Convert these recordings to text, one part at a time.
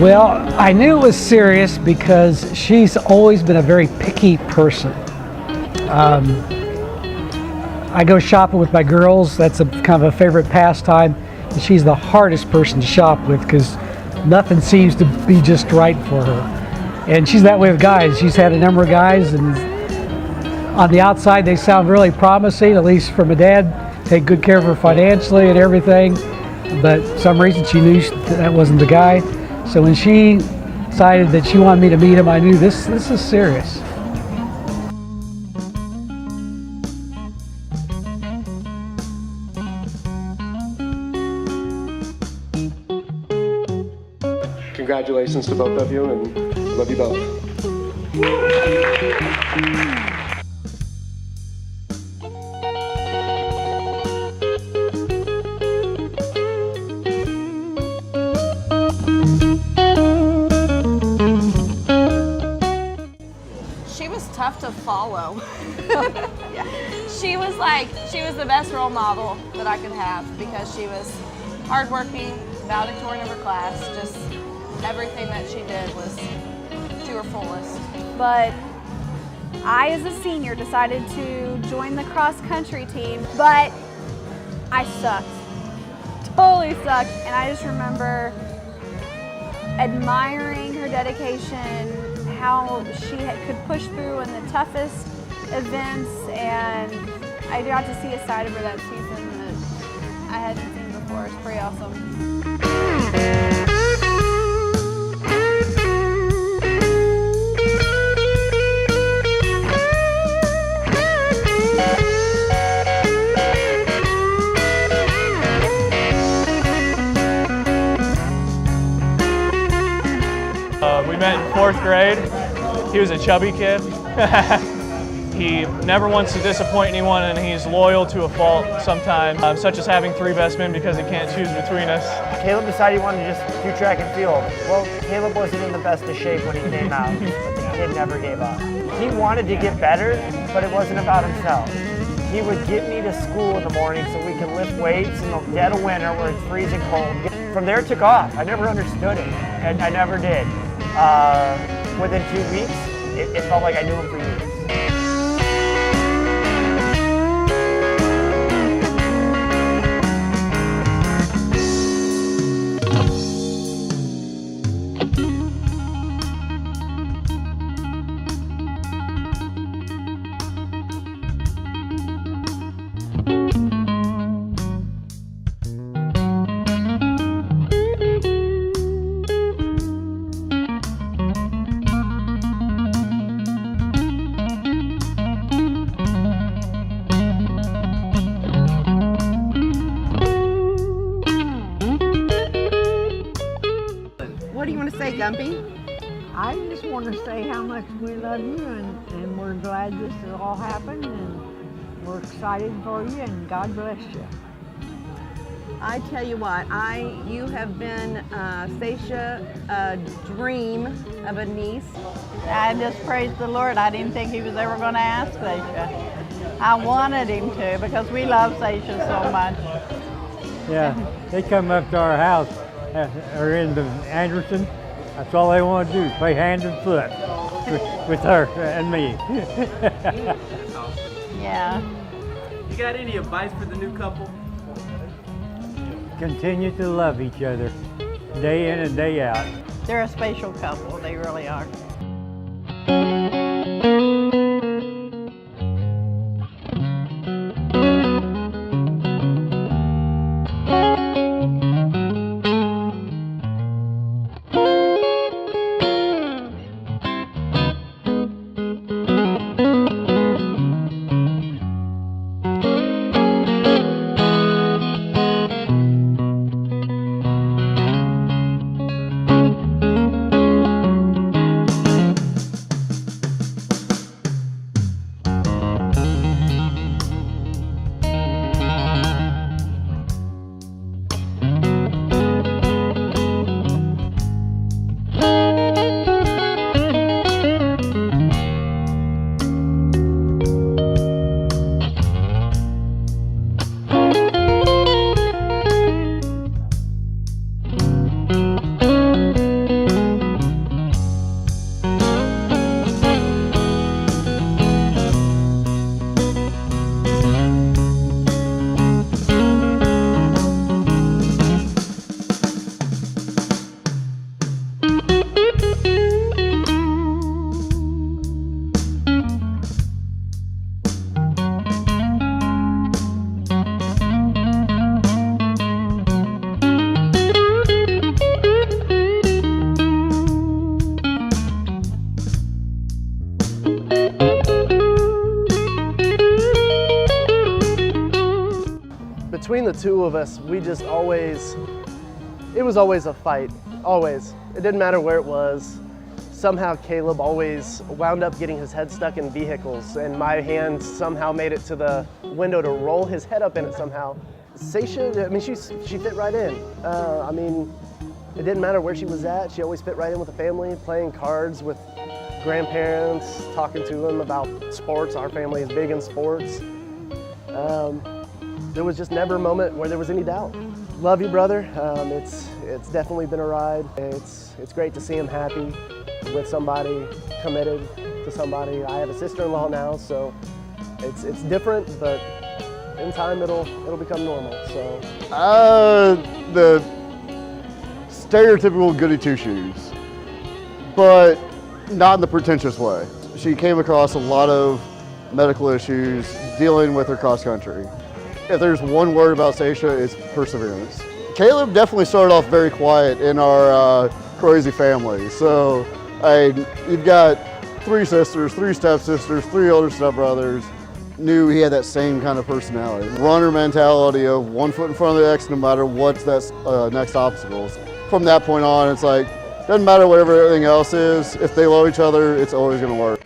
Well, I knew it was serious because she's always been a very picky person. I go shopping with my girls. That's a kind of a favorite pastime. And she's the hardest person to shop with because nothing seems to be just right for her. And she's that way with guys. She's had a number of guys, and on the outside they sound really promising, at least for my dad, take good care of her financially and everything. But for some reason she knew that wasn't the guy. So when she decided that she wanted me to meet him, I knew this is serious. Congratulations to both of you, and love you both. She was tough to follow. Yeah. She was the best role model that I could have because she was hardworking, valedictorian of her class, just everything that she did was to her fullest. But I, as a senior, decided to join the cross-country team, but I sucked. Totally sucked. And I just remember admiring her dedication, how she could push through in the toughest events, and I got to see a side of her that season that I hadn't seen before. It's pretty awesome. We met in 4th grade. He was a chubby kid. He never wants to disappoint anyone, and he's loyal to a fault sometimes, such as having 3 best men because he can't choose between us. Caleb decided he wanted to just do track and field. Well, Caleb wasn't in the best of shape when he came out, but the kid never gave up. He wanted to get better, but it wasn't about himself. He would get me to school in the morning so we could lift weights in the dead of winter where it's freezing cold. From there it took off. I never understood it, and I never did. Within 2 weeks, it felt like I knew him for years. What do you want to say, Gumpy? I just want to say how much we love you, and we're glad this has all happened, and we're excited for you, and God bless you. I tell you what, you have been, Saisha, a dream of a niece. I just praise the Lord. I didn't think he was ever going to ask Saisha. I wanted him to because we love Saisha so much. Yeah, they come up to our house, or in the Anderson. That's all they want to do, play hand and foot with her and me. Yeah. You got any advice for the new couple? Continue to love each other, day in and day out. They're a special couple. They really are. the two of us, we just always, it was always a fight, always. It didn't matter where it was. Somehow Kaleb always wound up getting his head stuck in vehicles, and my hand somehow made it to the window to roll his head up in it somehow. Saisha, I mean, she fit right in. I mean, it didn't matter where she was at. She always fit right in with the family, playing cards with grandparents, talking to them about sports. Our family is big in sports. There was just never a moment where there was any doubt. Love you, brother. It's definitely been a ride. It's great to see him happy with somebody, committed to somebody. I have a sister-in-law now, so it's different, but in time it'll become normal. So the stereotypical goody two-shoes, but not in the pretentious way. She came across a lot of medical issues dealing with her cross country. If there's one word about Saisha, it's perseverance. Kaleb definitely started off very quiet in our crazy family. So you've got 3 sisters, 3 stepsisters, 3 older stepbrothers. Knew he had that same kind of personality. Runner mentality of 1 foot in front of the X no matter what's that next obstacles. From that point on, it's like, doesn't matter whatever everything else is, if they love each other, it's always gonna work.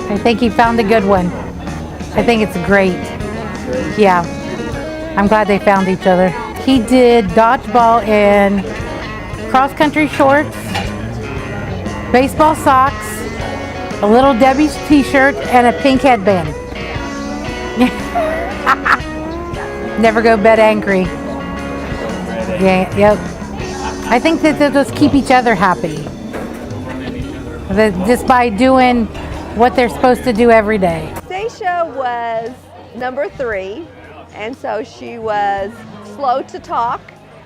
I think he found a good one. I think it's great. Yeah, I'm glad they found each other. He did dodgeball in cross-country shorts, baseball socks, a Little Debbie's t-shirt, and a pink headband. Never go bed angry. Yeah, yep. I think that they'll just keep each other happy. Just by doing what they're supposed to do every day. Saisha was number 3, and so she was slow to talk.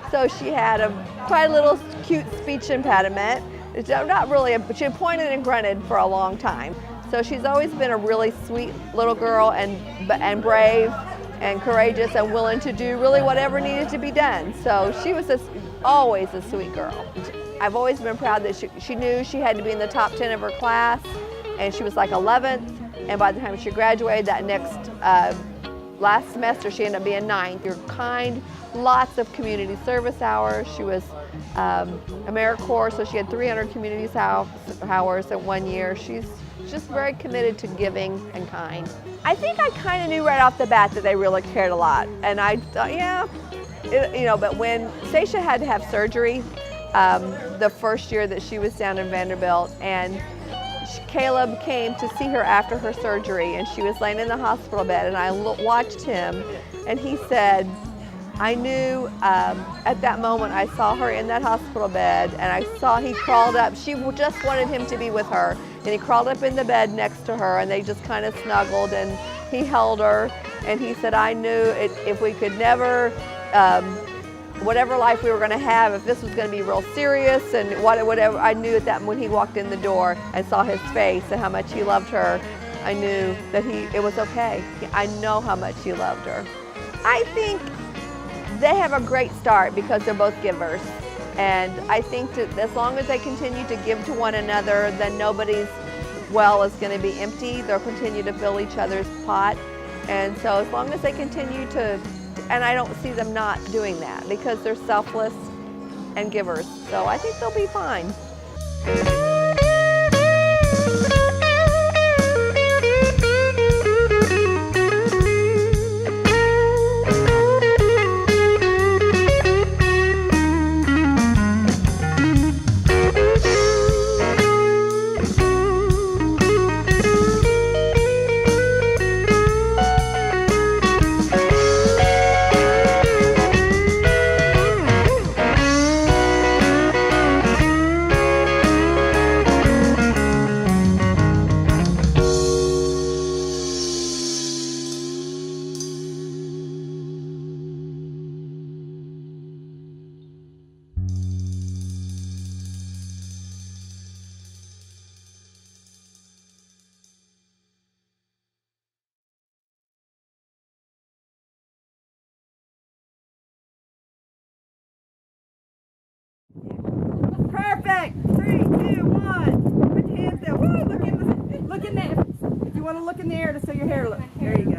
So she had quite a little cute speech impediment. It's not really, but she pointed and grunted for a long time. So she's always been a really sweet little girl and brave and courageous and willing to do really whatever needed to be done. So she was always a sweet girl. I've always been proud that she knew she had to be in the top 10 of her class, and she was like 11th, and by the time she graduated that next last semester, she ended up being 9th. You're kind, lots of community service hours. She was AmeriCorps, so she had 300 community hours in 1 year. She's just very committed to giving and kind. I think I kind of knew right off the bat that they really cared a lot, and I thought, yeah, but when Saisha had to have surgery the first year that she was down in Vanderbilt, and Kaleb came to see her after her surgery, and she was laying in the hospital bed, and I watched him, and he said, I knew at that moment I saw her in that hospital bed, and I saw he crawled up. She just wanted him to be with her, and he crawled up in the bed next to her, and they just kind of snuggled, and he held her, and he said, I knew if we could never, whatever life we were going to have, if this was going to be real serious and whatever, I knew that when he walked in the door and saw his face and how much he loved her, I knew that it was okay. I know how much he loved her. I think they have a great start because they're both givers. And I think that as long as they continue to give to one another, then nobody's well is going to be empty. They'll continue to fill each other's pot. And so as long as they continue to, and I don't see them not doing that because they're selfless and givers. So I think they'll be fine. look in the air to see your hair look. There you go.